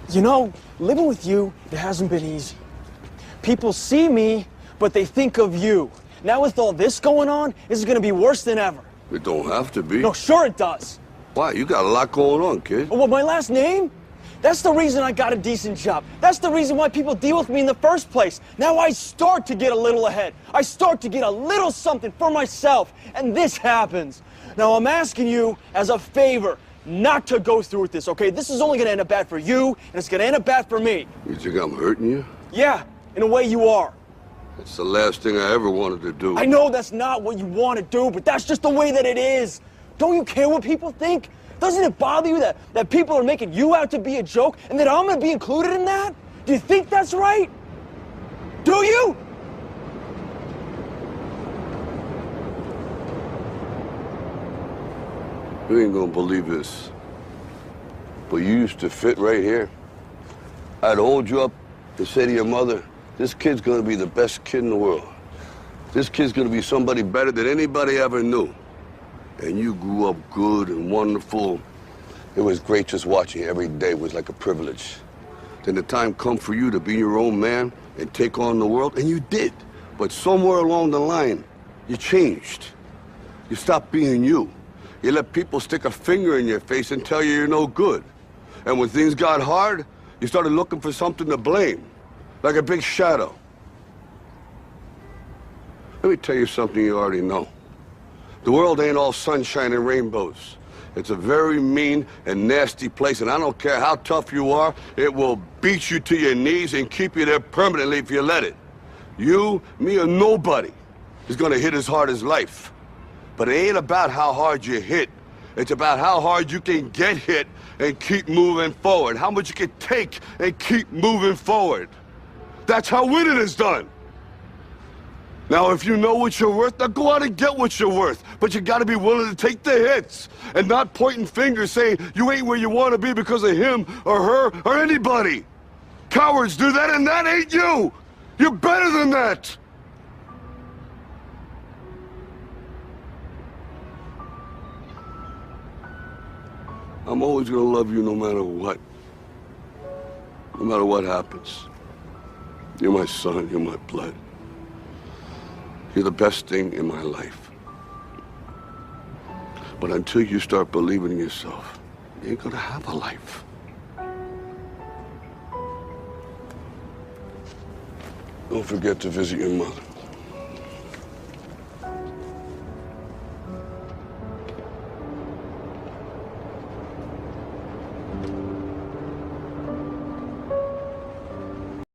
You know, living with you, it hasn't been easy. People see me, but they think of you. Now with all this going on, this is gonna be worse than ever. It don't have to be. No, sure it does. Why? You got a lot going on, kid. Well, my last name? That's the reason I got a decent job. That's the reason why people deal with me in the first place. Now I start to get a little ahead. I start to get a little something for myself, and this happens. Now I'm asking you as a favor not to go through with this, okay? This is only gonna end up bad for you, and it's gonna end up bad for me. You think I'm hurting you? Yeah, in a way you are. That's the last thing I ever wanted to do. I know that's not what you want to do, but that's just the way that it is. Don't you care what people think? Doesn't it bother you that people are making you out to be a joke and that I'm gonna be included in that? Do you think that's right? Do you? You ain't gonna believe this, but you used to fit right here. I'd hold you up and say to your mother, this kid's gonna be the best kid in the world. This kid's gonna be somebody better than anybody ever knew. And you grew up good and wonderful. It was great just watching you every day. It was like a privilege. Then the time come for you to be your own man and take on the world, and you did. But somewhere along the line, you changed. You stopped being you. You let people stick a finger in your face and tell you you're no good. And when things got hard, you started looking for something to blame, like a big shadow. Let me tell you something you already know. The world ain't all sunshine and rainbows. It's a very mean and nasty place, and I don't care how tough you are, it will beat you to your knees and keep you there permanently if you let it. You, me, or nobody is gonna hit as hard as life. But it ain't about how hard you hit. It's about how hard you can get hit and keep moving forward. How much you can take and keep moving forward. That's how winning is done. Now, if you know what you're worth, now go out and get what you're worth. But you gotta be willing to take the hits and not pointing fingers saying you ain't where you want to be because of him or her or anybody. Cowards do that, and that ain't you. You're better than that. I'm always gonna love you no matter what. No matter what happens. You're my son, you're my blood. You're the best thing in my life. But until you start believing in yourself, you ain't gonna have a life. Don't forget to visit your mother.